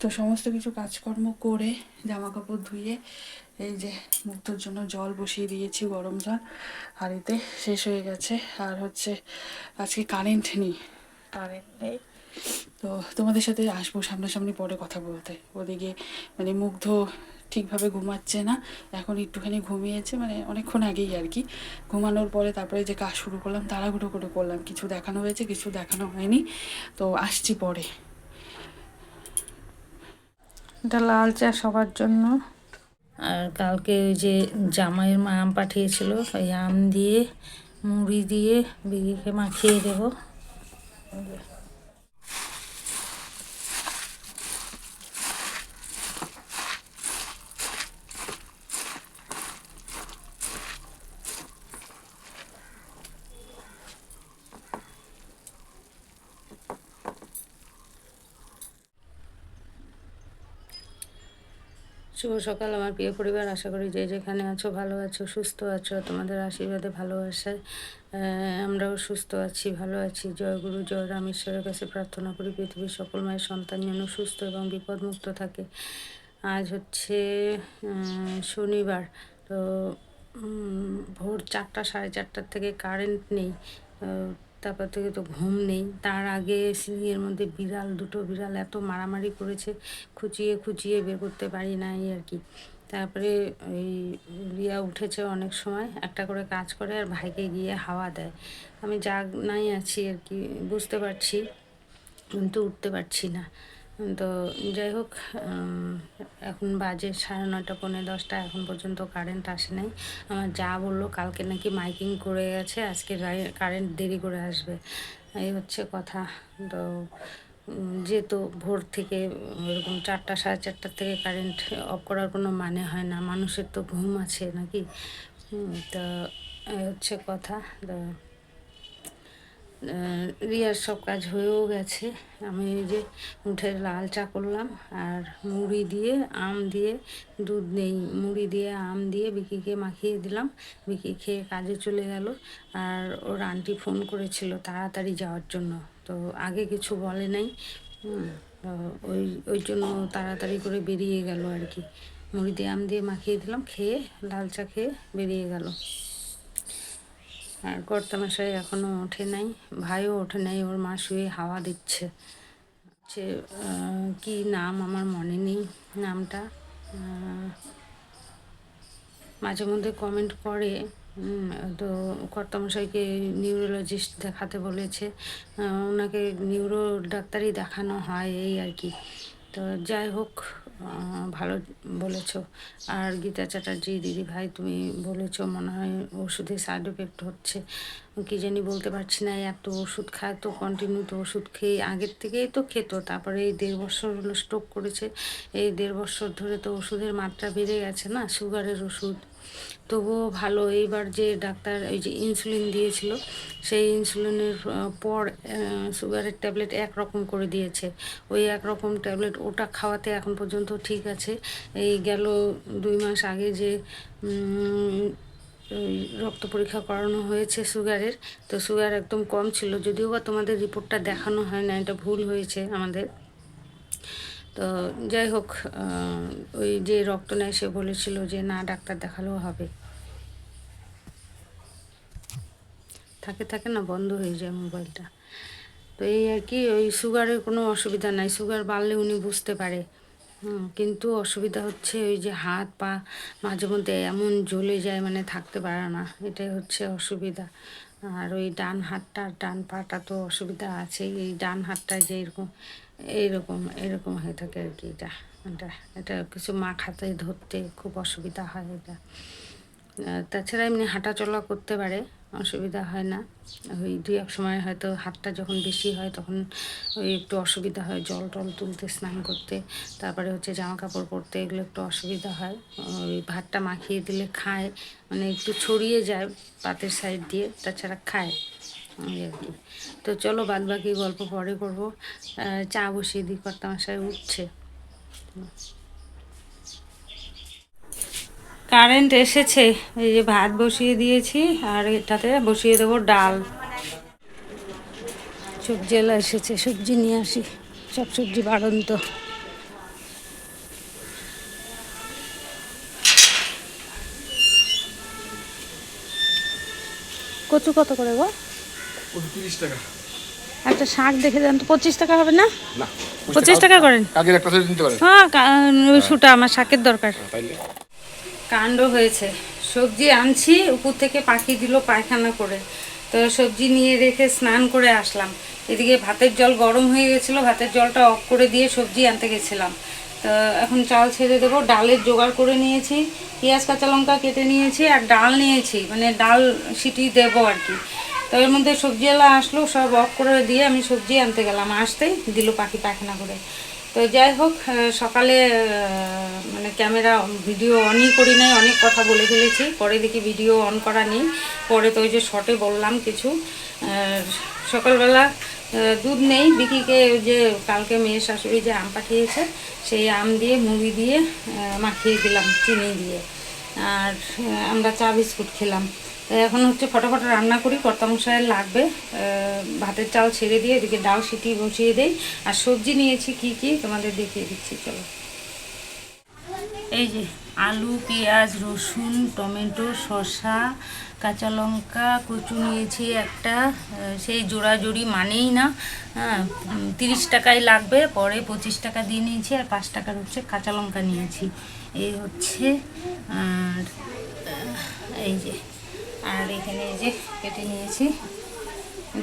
তো সমস্ত কিছু কাজকর্ম করে জামা কাপড় ধুয়ে এই যে মুক্তোর জন্য জল বসিয়ে দিয়েছি, গরম জল হাঁড়িতে, শেষ হয়ে গেছে। আর হচ্ছে আজকে কারেন্ট নেই, তো তোমাদের সাথে আসবো সামনাসামনি পরে কথা বলতে। ওদিকে মানে মুগ্ধ ঠিকভাবে ঘুমাচ্ছে না, এখন একটুখানি ঘুমিয়েছে, মানে অনেকক্ষণ আগেই আর কি। ঘুমানোর পরে তারপরে যে কাজ শুরু করলাম, তাড়াহুড়ো করে করলাম, কিছু দেখানো হয়েছে কিছু দেখানো হয়নি, তো আসছি পরে। এটা লাল চা সবার জন্য। আর কালকে ওই যে জামাইয়ের মা আম পাঠিয়েছিল, ওই আম দিয়ে মুড়ি দিয়ে বিঘিকে মাখিয়ে দেবো। শুভ সকাল আমার প্রিয় পরিবার, আশা করি যে যেখানে আছো ভালো আছো, সুস্থ আছো। তোমাদের আশীর্বাদে ভালোবাসায় আমরাও সুস্থ আছি, ভালো আছি। জয় গুরু জয় রামেশ্বরের কাছে প্রার্থনা করি পৃথিবীর সকল মায়ের সন্তান যেন সুস্থ এবং বিপদমুক্ত থাকে। আজ হচ্ছে শনিবার, তো ভোর 4টা 4:30 থেকে কারেন্ট নেই, তারপর থেকে তো ঘুম নেই। তার আগে সিলিংয়ের মধ্যে দুটো বিড়াল এত মারামারি করেছে, খুঁচিয়ে খুঁচিয়ে বের করতে পারি না এই আর কি। তারপরে ওই রিয়া উঠেছে অনেক সময়, একটা করে কাজ করে আর ভাইকে গিয়ে হাওয়া দেয়। আমি নাই আছি আর কি, বুঝতে পারছি, কিন্তু উঠতে পারছি না। তো যাই হোক, এখন বাজে 9:30 9:45, এখন পর্যন্ত কারেন্ট আসে নাই। আমার যা বললো কালকে নাকি মাইকিং করে গেছে, আজকে কারেন্ট দেরি করে আসবে, এই হচ্ছে কথা। তো যেহেতু ভোর থেকে এরকম 4টা 4:30 থেকে কারেন্ট অফ করার কোনো মানে হয় না, মানুষের তো ঘুম আছে নাকি। তো এই হচ্ছে কথা। তো রিয়ার সব কাজ হয়েও গেছে। আমি এই যে উঠে লাল চা করলাম, আর মুড়ি দিয়ে আম দিয়ে, দুধ নেই, মুড়ি দিয়ে আম দিয়ে বিকিকে মাখিয়ে দিলাম। বিকি খেয়ে কাজে চলে গেল। আর ওর আন্টি ফোন করেছিল তাড়াতাড়ি যাওয়ার জন্য, তো আগে কিছু বলে নাই। তো ওই ওই জন্য তাড়াতাড়ি করে বেরিয়ে গেল আর কি। মুড়ি দিয়ে আম দিয়ে মাখিয়ে দিলাম, খেয়ে লাল চা খেয়ে বেরিয়ে গেল। আর কর্তামশাই এখনও ওঠে নাই, ভাইও ওঠে নাই, ওর মা শুয়ে হাওয়া দিচ্ছে। হচ্ছে কী নাম আমার মনে নেই নামটা, মাঝে মধ্যে কমেন্ট করে। তো কর্তামশাইকে নিউরোলজিস্ট দেখাতে বলেছে, ওনাকে নিউরো ডাক্তারই দেখানো হয় এই আর কি। তো যাই হোক, ভালো বলেছ। আর গীতা চ্যাটার্জি দিদি ভাই, তুমি বলেছ মনে হয় ওষুধে সাইড এফেক্ট হচ্ছে, কী জানি বলতে পারছি না। এত ওষুধ খায় তো, কন্টিনিউ তো ওষুধ খেয়ে, আগের থেকেই তো খেত, তারপরে এই 1.5 বছর হলো স্ট্রোক করেছে। এই 1.5 বছর ধরে তো ওষুধের মাত্রা বেড়ে গেছে না, সুগারের ওষুধ। তবুও ভালো, এইবার যে ডাক্তার ওই যে ইনসুলিন দিয়েছিল, সেই ইনসুলিনের পর সুগারের ট্যাবলেট একরকম করে দিয়েছে। ওই একরকম ট্যাবলেট ওটা খাওয়াতে এখন পর্যন্ত ঠিক আছে। এই গেল 2 মাস আগে যে ওই রক্ত পরীক্ষা করানো হয়েছে সুগারের, তো সুগার একদম কম ছিল। যদিও বা তোমাদের রিপোর্টটা দেখানো হয় না, এটা ভুল হয়েছে আমাদের। তো যাই হোক, ওই যে রক্ত নেয় সে বলেছিল যে না, ডাক্তার দেখালেও হবে। থাকে থাকে না, বন্ধ হয়ে যায় মোবাইলটা। তো এই আর কি, ওই সুগারের কোনো অসুবিধা নাই, সুগার বাড়লে উনি বুঝতে পারে। কিন্তু অসুবিধা হচ্ছে ওই যে হাত পা মাঝে মধ্যে এমন জ্বলে যায়, মানে থাকতে পারে না, এটাই হচ্ছে অসুবিধা। আর ওই ডান হাতটা ডান পাটা তো অসুবিধা আছে, এই ডান হাতটা যে এরকম এইরকম এরকম হয়ে থাকে আর কি। এটা এটা এটা কিছু মাখাতে ধরতে খুব অসুবিধা হয় এটা। তাছাড়া এমনি হাঁটা চলা করতে পারে, অসুবিধা হয় না। ওই 2-1 সময় হয়তো হাতটা যখন বেশি হয় তখন ওই একটু অসুবিধা হয়, জল টল তুলতে, স্নান করতে, তারপরে হচ্ছে জামা কাপড় পরতে, এগুলো একটু অসুবিধা হয়। ওই ভাতটা মাখিয়ে দিলে খায়, মানে একটু ছড়িয়ে যায় পাতের সাইড দিয়ে, তাছাড়া খায় এই আর কি। তো চলো বাদ বাকি গল্প পরে করবো। চা বসিয়ে দিই, কর্তামশাই উঠছে। কারেন্ট এসেছে, এই যে ভাত বসিয়ে দিয়েছি, আর এটাতে বসিয়ে দেবো ডাল। সবজিওয়ালা এসেছে, সবজি নিয়ে আসি, সব সবজি বাড়ন্ত। কচু কত করে গো? 30 টাকা। একটা শাক দেখে দেন তো, 25 টাকা হবে না? না, 25 টাকা করেন? কালকের একটা করে নিতে পারেন। হ্যাঁ, ওই শুটা আমার শাকের দরকার। তাইলে কাণ্ড হয়েছে, সবজি আনছি, উপর থেকে পাখি দিল পায়খানা করে। তো সবজি নিয়ে রেখে স্নান করে আসলাম। এদিকে ভাতের জল গরম হয়ে গেছিলো, ভাতের জলটা অফ করে দিয়ে সবজি আনতে গেছিলাম। তো এখন চাল ছেড়ে দেবো। ডালের জোগাড় করে নিয়েছি, পেঁয়াজ কাঁচা লঙ্কা কেটে নিয়েছি, আর ডাল নিয়েছি, মানে ডাল সিটি দেবো আর কি। তো এর মধ্যে সবজিওয়ালা আসলো, সব অফ করে দিয়ে আমি সবজি আনতে গেলাম, আসতেই দিল পাখি পায়খানা করে। তো যাই হোক, সকালে মানে ক্যামেরা ভিডিও অনই করি নাই, অনেক কথা বলে ফেলেছি। পরে দেখি ভিডিও অন করা নেই, পরে তো ওই যে শর্টে বললাম কিছু। সকালবেলা দুধ নেই, বিকিকে ওই যে কালকে মেয়ের শাশুড়ি যে আম পাঠিয়েছে সেই আম দিয়ে মুড়ি দিয়ে মাখিয়ে দিলাম চিনি দিয়ে, আর আমরা চা বিস্কুট খেলাম। এখন হচ্ছে ফটাফট রান্না করি, কর্তামশায়ের লাগবে। ভাতের চাল ছেড়ে দিয়ে এদিকে ডাল সিটি বসিয়ে দেই। আর সবজি নিয়েছি কি কি তোমাদের দেখিয়ে দিচ্ছি, চলো। এই যে আলু, পেঁয়াজ, রসুন, টমেটো, শসা, কাঁচা লঙ্কা, কচু নিয়েছি একটা, সেই জোড়াজোড়ি মানেই না। হ্যাঁ, 30 টাকায় লাগবে, পরে 25 টাকা দিয়ে নিয়েছি, আর 5 টাকার হচ্ছে কাঁচা লঙ্কা নিয়েছি। এই হচ্ছে, আর এই যে, আর এখানে এই যে কেটে নিয়েছি,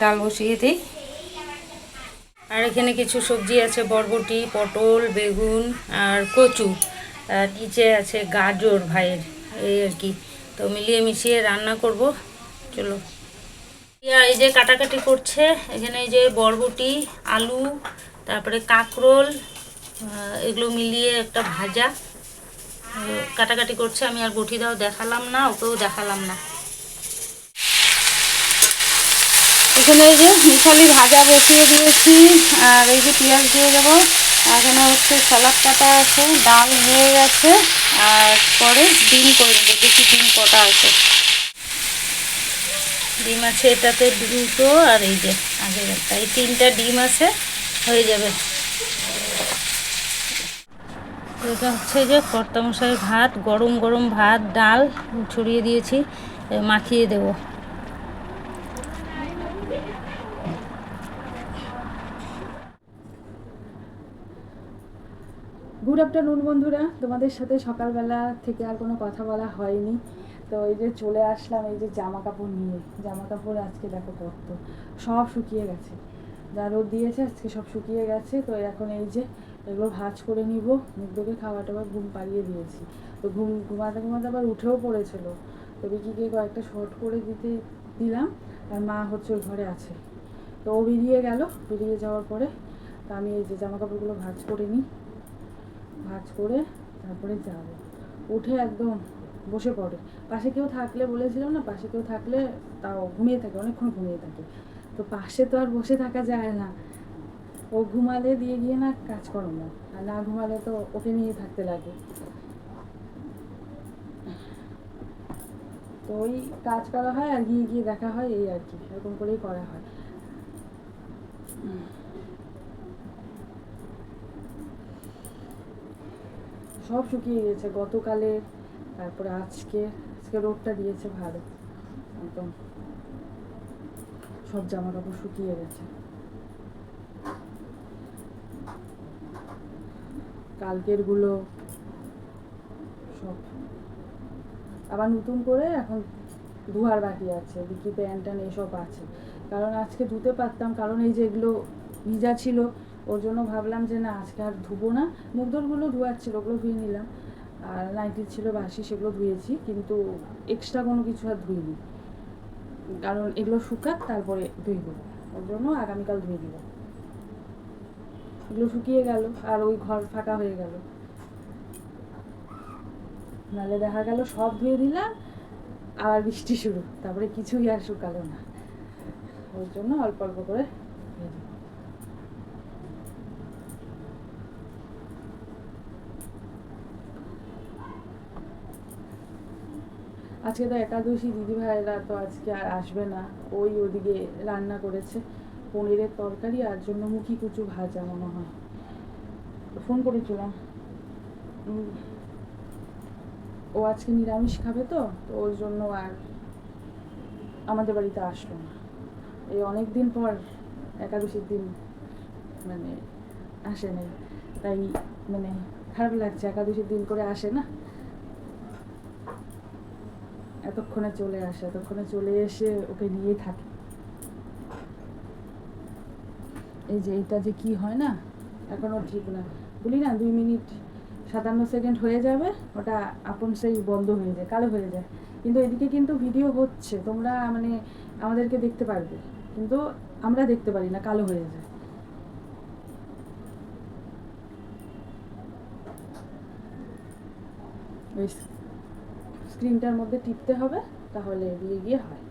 ডাল বসিয়ে দিই। আর এখানে কিছু সবজি আছে, বরবটি, পটল, বেগুন আর কচু, আর নিচে আছে গাজর ভাইয়ের, এই আর কি। তো মিলিয়ে মিশিয়ে রান্না করব, চলো। এই যে কাটাকাটি করছে, এখানে এই যে বরবটি, আলু, তারপরে কাঁকরোল, এগুলো মিলিয়ে একটা ভাজা কাটাকাটি করছে। আমি আর বটিটাও দেখালাম না, ওকেও দেখালাম না। এখানে এই যে মিশালি ভাজা বসিয়ে দিয়েছি, আর এই যে পেঁয়াজ দিয়ে দেবো। এখানে হচ্ছে স্যালাড কাটা আছে, ডাল হয়ে গেছে, আর পরে ডিম করে দেবো। দেখি ডিম কটা আছে। ডিম আছে এটাতে 2টো, আর এই যে আগের একটা, এই 3টা ডিম আছে, হয়ে যাবে। এটা হচ্ছে যে কর্তামশাই ভাত, গরম গরম ভাত, ডাল ছড়িয়ে দিয়েছি, মাখিয়ে দেবো। গুড আফটারনুন বন্ধুরা, তোমাদের সাথে সকালবেলা থেকে আর কোনো কথা বলা হয়নি। তো এই যে চলে আসলাম এই যে জামা কাপড় নিয়ে। জামা কাপড় আজকে দেখো কত, সব শুকিয়ে গেছে, যা রোদ দিয়েছে আজকে সব শুকিয়ে গেছে। তো এখন এই যে এগুলো ভাঁজ করে নিব। মুগ্ধকে খাওয়া টাবার ঘুম পাড়িয়ে দিয়েছি। তো ঘুমাতে ঘুমাতে আবার উঠেও পড়েছিল। তো বিকিকে কয়েকটা শর্ট করে দিলাম, আর মা হচ্ছে ওই ঘরে আছে। তো ও বেরিয়ে গেল, বেরিয়ে যাওয়ার পরে তো আমি এই যে জামা কাপড়গুলো ভাঁজ করে নিই, ভাঁজ করে তারপরে যাব। উঠে একদম বসে পড়ে। পাশে কেউ থাকলে, বলেছিলাম না, পাশে কেউ থাকলে তাও ঘুমিয়ে থাকে, অনেকক্ষণ ঘুমিয়ে থাকে। তো পাশে তো আর বসে থাকা যায় না। ও ঘুমালে দিয়ে গিয়ে না কাজ করো না, আর না ঘুমালে তো ওকে নিয়ে থাকতে লাগে। তো ওই কাজ করা হয় আর গিয়ে গিয়ে দেখা হয়, এই আর কি, এরকম করেই করা হয়। সব শুকিয়ে গেছে গতকালে, তারপরে আজকে রোদটা দিয়েছে ভালো, একদম সব জামা কাপড় শুকিয়ে গেছে। কালকের গুলো সব আবার নতুন করে এখন ধোয়ার বাকি আছে, বিকি প্যান্ট ট্যান্ট এসব আছে। কারণ আজকে ধুতে পারতাম, কারণ এই যে এগুলো ভিজা ছিল, ওর জন্য ভাবলাম যে না আজকে আর ধুবো না। মুগদোলগুলো ধোয়ার ছিল, ওগুলো ধুয়ে নিলাম, আর নাইটি ছিল বাসি, সেগুলো ধুয়েছি, কিন্তু এক্সট্রা কোনো কিছু আর ধুইনি। কারণ এগুলো শুকাক তারপরে ধুয়ে দেবো, ওর জন্য আগামীকাল ধুয়ে দিব। এগুলো শুকিয়ে গেল, আর ওই ঘর ফাঁকা হয়ে গেল। নাহলে দেখা গেল সব ধুয়ে দিলাম, আবার বৃষ্টি শুরু, তারপরে কিছুই আর শুকালো না। ওর জন্য অল্প অল্প করে ধুয়ে দিই। আজকে তো একাদশী, দিদিভাইরা তো আজকে আর আসবে না। ওই ওদিকে রান্না করেছে পনিরের তরকারি, আর জন্য মুখি কুচু ভাজা মনে হয়। ফোন করেছিলাম, ও আজকে নিরামিষ খাবে, তো ওর জন্য আর আমাদের বাড়িতে আসলো না। এই অনেক দিন পর একাদশীর দিন মানে আসে নাই, তাই মানে খারাপ লাগছে, একাদশীর দিন করে আসে না, এতক্ষণে চলে এসে ওকে নিয়ে থাকে। এই যে এটা যে কি হয় না, এখনও ঠিক না, বলি না 2 মিনিট 57 সেকেন্ড হয়ে যাবে, ওটা আপন সেই বন্ধ হয়ে যায়, কালো হয়ে যায়। কিন্তু এদিকে কিন্তু ভিডিও হচ্ছে, তোমরা মানে আমাদেরকে দেখতে পারবে, কিন্তু আমরা দেখতে পারি না, কালো হয়ে যায়। ওই স্ক্রিনটার মধ্যে টিপতে হবে, তাহলে এগিয়ে গিয়ে হয়।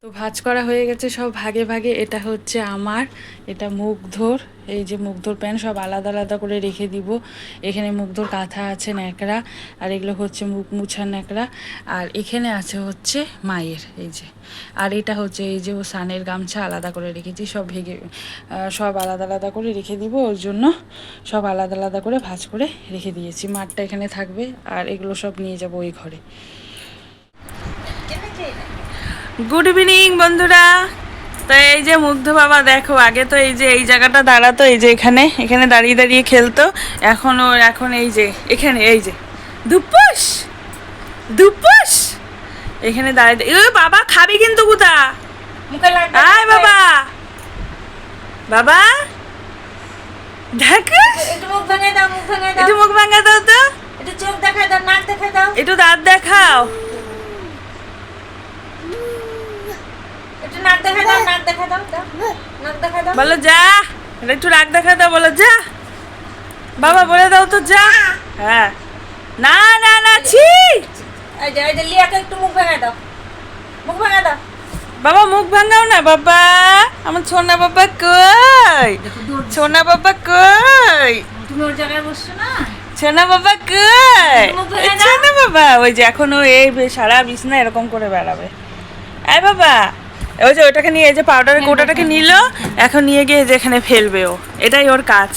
তো ভাজ করা হয়ে গেছে সব ভাগে ভাগে। এটা হচ্ছে আমার, এটা মুগ্ধর, এই যে মুগ্ধর প্যান্ট সব আলাদা আলাদা করে রেখে দিব। এখানে মুগ্ধর কাঁথা আছে ন্যাকড়া, আর এগুলো হচ্ছে মুখ মুছার ন্যাকড়া, আর এখানে আছে হচ্ছে মায়ের এই যে, আর এটা হচ্ছে এই যে ও সানের গামছা আলাদা করে রেখেছি, সব সব আলাদা আলাদা করে রেখে দিব, ওর জন্য সব আলাদা আলাদা করে ভাজ করে রেখে দিয়েছি। মাঠটা এখানে থাকবে, আর এগুলো সব নিয়ে যাব ওই ঘরে। গুড ইভিনিং বন্ধুরা। তো এই যে মুগ্ধ বাবা দেখো, আগে তো এই যে এই জায়গাটা দাঁড়াতো, এই যে এখানে এখানে দাঁড়িয়ে দাঁড়িয়ে খেলতো, এখন এই যে এখানে এই যে ধুপুস ধুপুস এখানে দাঁড়িয়ে, ও বাবা খাবি কিন্তু কুতা, আয় বাবা, বাবা দেখো একটু মুখ ভাঙে দাও, একটু মুখ ভাঙা দাও তো, একটু চোখ দেখায় দাও, নাক দেখায় দাও, একটু দাঁত দেখাও, একটু নাক দেখায় দাও, নাক দেখায় দাও, নাক দেখায় দাও। বলো যা, একটু রাগ দেখা দাও, বলো যা বাবা, বলে দাও তো যা। হ্যাঁ, না না না ছি, এই যে লিয়াকে একটু মুখ ভাঙায় দাও, মুখ ভাঙায় দাও। বাবা মুখ ভাঙাও না বাবা, আমার সোনা বাবা কই, সোনা বাবা কই, তুমি ওর জায়গায় বসছো না, সোনা বাবা কই, মুখ ভেঙে দাও। সোনা বাবা ওই যে এখনো এই সারা বিছনা এরকম করে বেড়াবে। আয় বাবা, ওই যে ওটাকে নিয়ে, এই যে পাউডারের কোটাটাকে নিল, এখন নিয়ে গিয়ে যেখানে ফেলবে ও, এটাই ওর কাজ।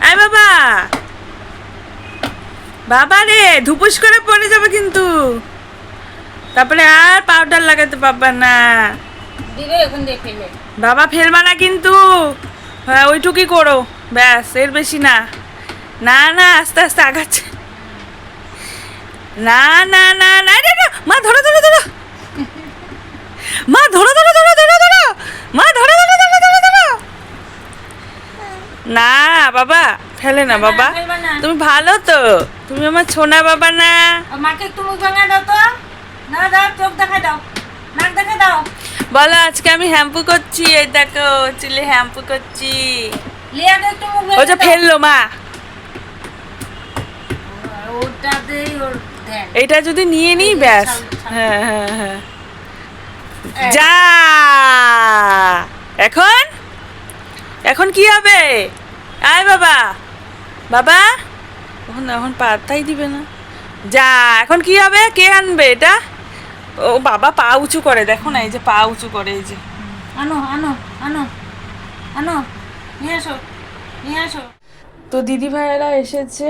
আয় বাবা, বাবা রে ধুপুস করে পড়ে যাবে কিন্তু, তারপরে আর পাউডার লাগাতে পারবা না দিবে ওখান দিয়ে ফেলে। বাবা, ফেলবা না কিন্তু, হ্যাঁ ওইটুকুই করো ব্যাস, এর বেশি না। না না আস্তে আস্তে আগাচ্ছে, না না না না না না, মা ধরো ধরো ধরো, মা ধরো ধরো ধরো ধরো ধরো, মা ধরো ধরো ধরো ধরো ধরো, না বাবা ফেলে না বাবা, ফেলবা না। তুমি ভালো তো, তুমি আমার ছোনা বাবা না। আর মাকে একটু মুখ ভাঙায় দাও তো, না দাও, চোখ দেখায় দাও, নাক দেখায় দাও। বলো আজকে আমি হ্যাম্পু করছি, এই দেখো চুলে হ্যাম্পু করছি। লিয়াকে একটু মুখ ও যে ভাঙায় দাও। ফেললো মা, ওটাতেই ওর ধ্যান। এটা যদি নিয়ে নিই ব্যাস। হ্যাঁ হ্যাঁ হ্যাঁ, যা এখন, এখন কি হবে, আয় বাবা, বাবা এখন এখন পাত্তাই দিবে না, যা এখন কি হবে, কে আনবে এটা, ও বাবা পা উঁচু করে, দেখো না এই যে পা উঁচু করে, এই যে আনো আনো আনো আনো, নিয়ে আসো নিয়ে আসো। তো দিদি ভাইয়েরা এসেছে,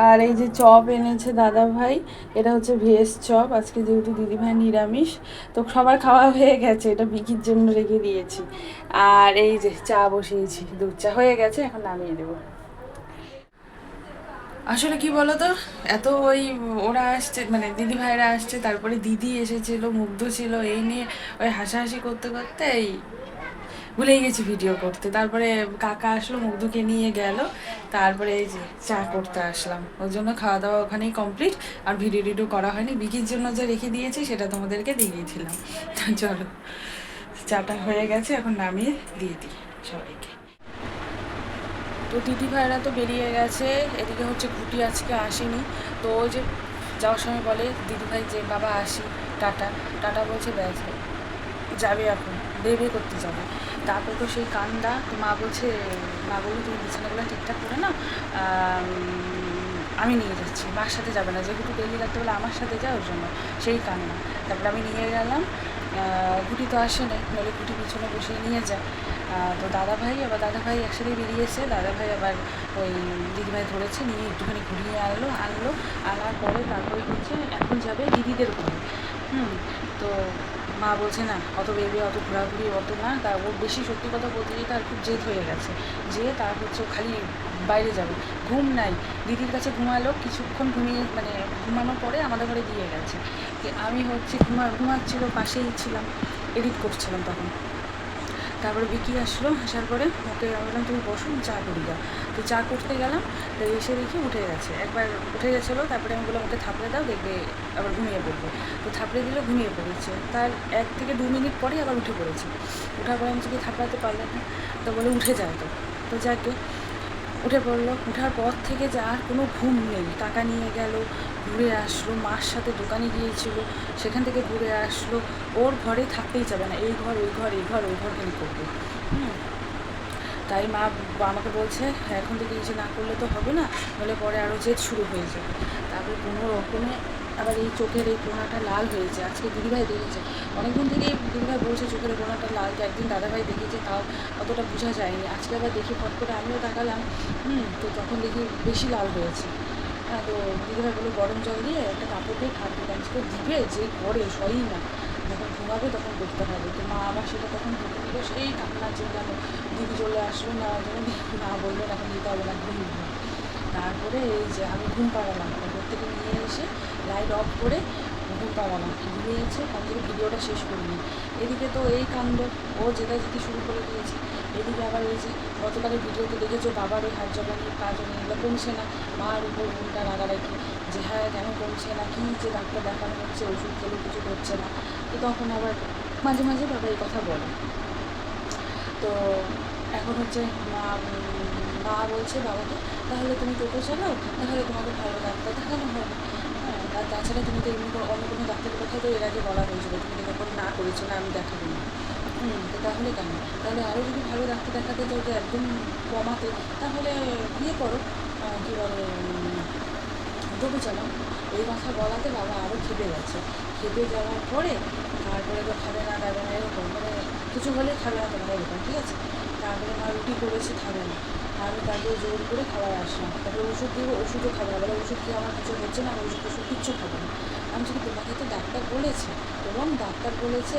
আর এই যে চপ এনেছে দাদা ভাই, এটা হচ্ছে ভেজ চপ, আজকে যেহেতু দিদি ভাই নিরামিষ, তো সবার খাওয়া হয়ে গেছে, এটা বিকির জন্য রেখে দিয়েছি। আর এই যে চা বসিয়েছি, দুধ চা হয়ে গেছে, এখন নামিয়ে দেবো। আসলে কি বলতো, এত ওই ওরা আসছে মানে দিদি ভাইরা আসছে, তারপরে দিদি এসেছিল, মুগ্ধ ছিল, এই নিয়ে ওই হাসাহাসি করতে করতে এই ভুলেই গেছি ভিডিও করতে। তারপরে কাকা আসলো, মুগ্ধকে নিয়ে গেল, তারপরে এই যে চা করতে আসলাম, ওর জন্য খাওয়া দাওয়া ওখানেই কমপ্লিট, আর ভিডিও টিডিও করা হয়নি, বিকির জন্য যে রেখে দিয়েছি সেটা তোমাদেরকে দিয়েছিলাম। চলো চাটা হয়ে গেছে, এখন নামিয়ে দিয়ে দিই সবাইকে। তো দিদি ভাইরা তো বেরিয়ে গেছে, এদিকে হচ্ছে ঘুটি আজকে আসেনি, তো ওই যে যাওয়ার সময় বলে দিদি ভাই যে বাবা আসি, টাটা টাটা বলছে, ব্যাস যাবে, এখন বের করতে যাবে। তারপর তো সেই কান্দা, তো মা বলছে, মা বলি তুমি বিছানাগুলো ঠিকঠাক করে না, আমি নিয়ে যাচ্ছি, মার সাথে যাবে না, যেহেতু ডেলি রাখতে বলে আমার সাথে যাওয়ার জন্য, সেই কান্না। তারপরে আমি নিয়ে গেলাম, গুটি তো আসে না, নইলে গুটি পিছনে বসিয়ে নিয়ে যায়। তো দাদাভাই একসাথে বেরিয়েছে। দাদাভাই আবার ওই দিদিভাই ধরেছে, নিয়ে একটুখানি ঘুরিয়ে আনার পরে তারপরে হচ্ছে এখন যাবে দিদিদের ঘরে। তো মা বলছে না অত বেরবে, অত ঘোরাঘুরি, অত না। তার ওর বেশি সত্যি কথা বলতে গিয়ে তার খুব জেদ হয়ে গেছে, যে তার হচ্ছে ও খালি বাইরে যাবে, ঘুম নাই। দিদির কাছে ঘুমালো, কিছুক্ষণ ঘুমানোর পরে আমাদের ঘরে দিয়ে গেছে। আমি হচ্ছে ঘুমাচ্ছিল, পাশেই ছিলাম, এডিট করছিলাম তখন। তারপরে বিকি আসার পরে ওকে আমি বললাম তুমি বসো, চা করি দাও। তো চা করতে গেলাম, তো এসে দেখি উঠে গেছে, একবার উঠে গেছিলো। তারপরে আমি বললাম ওকে থাপড়ে দাও, দেখবে আবার ঘুমিয়ে পড়বে। তো থাপড়ে দিলে ঘুমিয়ে পড়েছে, তার 1 থেকে 2 মিনিট পরেই আবার উঠে পড়েছে। ওঠার পরে আমি কি থাপড়াতে পারলে না, তো বলে উঠে যায়। তো যাকে উঠে পড়লো। ওঠার পর থেকে যে আর কোনো ঘুম নেই, টাকা নিয়ে গেল, ঘুরে আসলো, মার সাথে দোকানে গিয়েছিল, সেখান থেকে ঘুরে আসলো। ওর ঘরে থাকতেই যাবে না, এই ঘর ওই ঘর কেন করবে। তাই মা আমাকে বলছে এখন থেকে এই যে না করলে তো হবে না, বলে পরে আরও জেদ শুরু হয়ে যাবে। তারপরে কোনো রকমে আবার এই চোখের এই কোনাটা লাল হয়েছে। আজকে দিদিভাই দেখেছে, অনেকদিন থেকেই দিদিভাই বলছে চোখের কোনাটা লাল, তো একদিন দাদাভাই দেখেছে, তাও অতটা বোঝা যায়নি। আজকে আবার দেখি ফট করে আমিও তাকালাম, তো তখন দেখি বেশি লাল হয়েছে। তো দিদিভাই বলে গরম জল দিয়ে একটা কাপড় দিয়ে ঠাকুর তো দিবে, যে করে সই না, যখন ঘুমাবে তখন করতে হবে। তো মা আবার সেটা তখন ঢুকে দিল, সেই কান্না চিন্তানো, দিদি চলে আসলো না, যেন না বললেন এখন দিতে হবে না, ঘুম। তারপরে এই যে আমি ঘুম পাড়ালাম, ঘর থেকে নিয়ে এসে লাইট অফ করে ঘুম পাড়ালাম, ঘুমিয়েছে। তার থেকে ভিডিওটা শেষ করিনি। এদিকে তো এই কাণ্ড, ও যেতে শুরু করে দিয়েছে। এদিকে আবার এই যে গতকালের ভিডিওতে দেখেছো বাবার ওই হাত জবানি কাজ এগুলো কমছে না, মার উপর ভুলটা রাগারাগি, যে হ্যাঁ কেন কমছে না, কী যে ডাক্তার দেখানো হচ্ছে, ওষুধ খেলেও কিছু করছে না। তো তখন আবার মাঝে মাঝে বাবা এই কথা বলে। তো এখন হচ্ছে মা বলছে বাবাকে, তাহলে তুমি টোটো চালাও, তাহলে তোমাকে ভালো ডাক্তার দেখানো হবে। আর তাছাড়া তুমি তো এমনি অন্য কোনো ডাক্তারের কথা তো এর আগে বলা হয়েছিল, তুমি তো তখন না করেছো না, আমি দেখাবো না। তো তাহলে কেন, তাহলে আরও যদি ভালো ডাক্তার দেখাতে চাও যে একদম কমাতে, তাহলে ইয়ে করো, কী বলে, টোটো চালাও। এই কথা বলাতে বাবা আরও খেপে গেছে। খেপে যাওয়ার পরে তারপরে তো খাবে না দেবে না এরকম, কিছু হলেই খাবে না তোমার এরকম, ঠিক আছে। তারপরে মা রুটি করেছে, খাবে না। আমি তারপরে জোর করে খাবার আসলাম, তারপরে ওষুধ দিব, ওষুধও খাবে না, বলে ওষুধ খেয়ে আমার কিছু হচ্ছে না, আমি ওষুধ কিচ্ছু খাবো না। আমি যদি তোমাকে তো ডাক্তার বলেছে,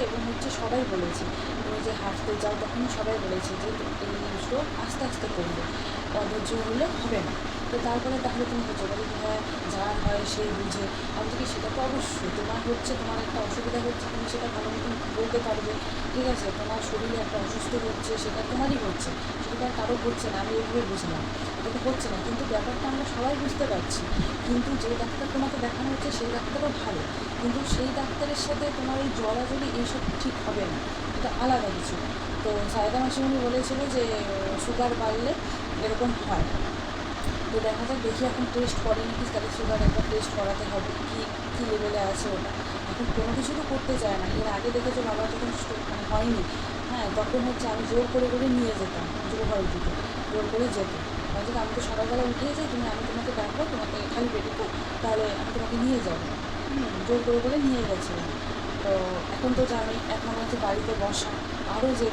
এবং হচ্ছে সবাই বলেছে, তুমি যে হাঁটতে যাও তখন সবাই বলেছে যে এই জিনিসগুলো আস্তে আস্তে করবে, অধৈর্য হলে হবে না। তো তারপরে তাহলে তুমি হচ্ছে বলে হ্যাঁ যার হয় সেই বুঝে। আমি কি সেটা তো অবশ্যই তোমার একটা অসুবিধা হচ্ছে, তুমি সেটা ভালো মতন বলতে পারবে, ঠিক আছে। তোমার শরীরে একটা অসুস্থ হচ্ছে, সেটা তোমারই হচ্ছে, সেটা আর কারো হচ্ছে না, আমি এইভাবে বুঝলাম, এটা তো হচ্ছে না। কিন্তু ব্যাপারটা আমরা সবাই বুঝতে পারছি, কিন্তু যে ডাক্তার তোমাকে দেখানো হচ্ছে সেই ডাক্তারও ভালো, কিন্তু সেই ডাক্তারের সাথে তোমার এই জড়াজড়ি এইসব ঠিক হবে না, এটা আলাদা কিছু। তো সায়দা মাসিমণি বলেছিল যে সুগার বাড়লে এরকম হয়। তো দেখা যাক, দেখি এখন টেস্ট করে নাকি, তাহলে সুগার একবার টেস্ট করাতে হবে, কী লেভেলে আছে ওটা। এখন কোনো কিছু তো করতে চায় না। এর আগে দেখেছো বাবা যখন হয়নি, তখন হচ্ছে আমি জোর করে নিয়ে যেতাম, জোর দিতে জোর করে যেত। যদি আমি তো সকালবেলা উঠেই যাই, আমি তোমাকে ডাকবো, তোমাকে খালি পেটে তো, তাহলে আমি তোমাকে নিয়ে যাবো, জোর করে নিয়ে গেছিলাম। তো এখন তো জানি, এক নম্বর হচ্ছে বাড়িতে বসা, আরও যে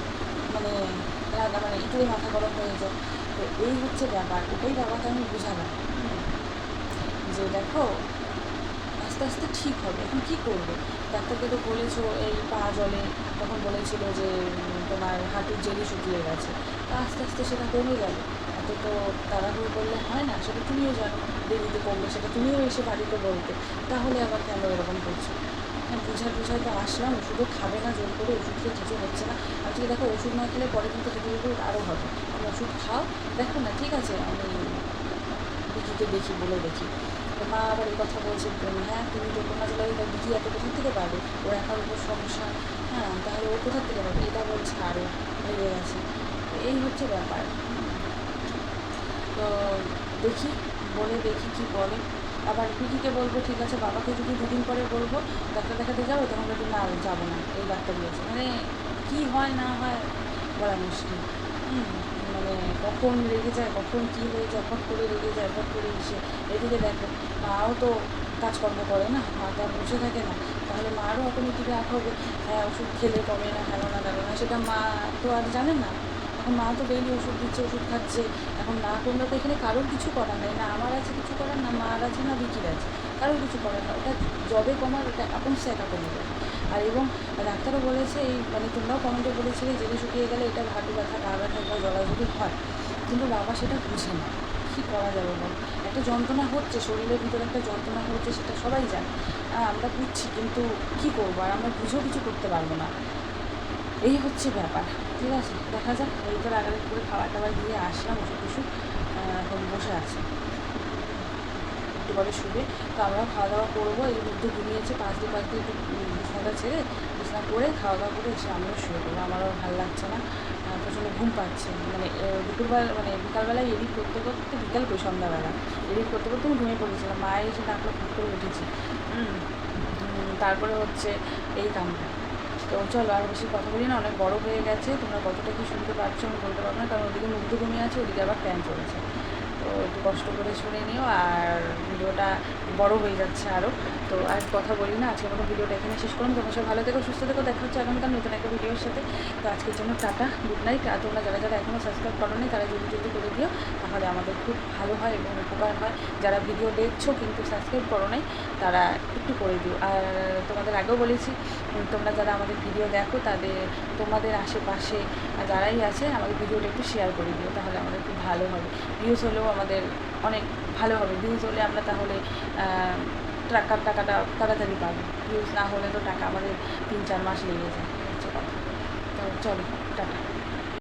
একটু মাথা গরম হয়ে যায়। তো এই হচ্ছে ব্যাপার, ওটাই বাবাকে আমি বোঝালাম যে দেখো আস্তে আস্তে ঠিক হবে। এখন কী করবে, ডাক্তারকে তো বলেছো এই পা জলে, তখন বলেছিল যে তোমার হাঁটুর জেলি শুকিয়ে গেছে, তো আস্তে আস্তে সেটা কমে গেল। এত তো তাড়াহুড়ো করলে হয় না, সেটা তুমিও জানো, দেরিতে করলে সেটা তুমিও এসে বাড়িতে বলতে, তাহলে আবার কেন এরকম করছো। বুঝায় তো আসলাম, ওষুধও খাবে না, জোর করে ওষুধ খেয়ে কিছু হচ্ছে না। আজকে দেখো ওষুধ না খেলে পরে কিন্তু হেঁটে আরও হবে, আমি ওষুধ খাও, দেখো না, ঠিক আছে, আমি বিকিকে দেখি, বলে দেখি। তো মা আবার এই কথা বলছে, হ্যাঁ তুমি তো কোনো জেলায় বিকি এত কোথা থেকে পাবে, ওর একার উপর সমস্যা, তাহলে ও কোথা থেকে পাবে, এটা বলছে আরও ভেবে গেছে। এই হচ্ছে ব্যাপার। তো দেখি কী বলে। আবার পিকিকে বলবো ঠিক আছে, বাবাকে যদি 2 দিন পরে বলবো ডাক্তার দেখাতে যাবো, তখন বলবো না যাবো না, এই ডাক্তার দিয়েছে, কী হয় না হয় বলা মুশকিল। কখন রেগে যায়, কখন কী হয়ে যায়, ফট করে রেগে যায়, ফট করে এসে। এদিকে দেখো মাও তো কাজকর্ম করে না, মা তো আর বসে থাকে না, তা তাহলে মারও অটোমেটিক রাগ হবে, হ্যাঁ ওষুধ খেলে কমে না, হ্যাঁ না দাঁড়ো না, সেটা মা তো আর জানে না। এখন মা তো ডেইলি ওষুধ দিচ্ছে, ওষুধ খাচ্ছে, এখন না কমলে তো এখানে কারোর কিছু করার নেই, না আমার আছে কিছু করার, না মার আছে, না বিকির আছে, কারোর কিছু করার না, ওটা যবে কমার ওটা এখন সে একা কমে যাবে। আর এবং ডাক্তারও বলেছে এই মানে তোমরাও কমেন্টে বলেছিলে জেলে শুকিয়ে গেলে এটা হাঁটু ব্যথা, পা ব্যথা বা জলাজলি হয়, কিন্তু বাবা সেটা বুঝে না, কী করা যাবে বল, একটা যন্ত্রণা হচ্ছে শরীরের ভিতরে, একটা যন্ত্রণা হচ্ছে, সেটা সবাই জানে, আমরা বুঝছি, কিন্তু কী করবো, আর আমরা বুঝেও কিছু করতে পারবো না, এই হচ্ছে ব্যাপার। ঠিক আছে, দেখা যাক, এই তো রাগারাগি করে খাবার টাবার দিয়ে আসলাম, ওষুধ টষুধ এখন বসে আছে, একটু পরে শুবে, তো আমরাও খাওয়া দাওয়া করবো, এই মধ্যে ঘুমিয়েছে, পাঁচ দিয়ে একটু বিছানাটা ছেড়ে বিছানা করে খাওয়া দাওয়া করে এসে আমিও শুয়ে পড়বো, আমারও ভালো লাগছে না, প্রচণ্ড ঘুম পাচ্ছে, মানে দুপুরবেলা মানে বিকালবেলায় এডিট করতে করতে, বিকাল কই সন্ধ্যাবেলা এডিট করতে করতে আমি ঘুমিয়ে পড়েছিলাম, মায়ের এসে ডাকলো, ফোন করে উঠেছি, তারপরে হচ্ছে এই কামটা। তো চলো আর বেশি কথা বলি না, অনেক বড় হয়ে গেছে, তোমরা কতটা কি শুনতে পারছো আমি বলতে পারবো না, কারণ ওদিকে মুগ্ধ ঘুমিয়ে আছে, ওদিকে আবার ফ্যান চলেছে, তো একটু কষ্ট করে শুনে নিও, আর ভিডিওটা বড় হয়ে যাচ্ছে আরও। তো আর কথা বলি না, আজকের মতো ভিডিওটা এখানে শেষ করুন, তোমরা সব ভালো থেকো, সুস্থ থেকো, দেখা হচ্ছে আগামীকাল নতুন একটা ভিডিওর সাথে। তো আজকের জন্য টাটা, গুড নাইট। আর তোমরা যারা যারা এখনও সাবস্ক্রাইব করো নি তারা জলদি জলদি করে দিও, তাহলে আমাদের খুব ভালো হয় এবং উপকার হয়। যারা ভিডিও দেখছো কিন্তু সাবস্ক্রাইব করো নাই তারা একটু করে দিও। আর তোমাদের আগেও বলেছি, তোমরা যারা আমাদের ভিডিও দেখো তাদের তোমাদের আশেপাশে যারাই আছে আমাদের ভিডিওটা একটু শেয়ার করে দিও, তাহলে আমাদের খুব ভালো হবে, ভিউজ হলেও আমাদের অনেক ভালো হবে, ভিউজ হলে আমরা তাহলে টাকাটা তাড়াতাড়ি পাবো, ভিউজ না হলে তো টাকা আমাদের 3-4 মাস লেগে যায়, হচ্ছে কথা। তো চলো টাটা।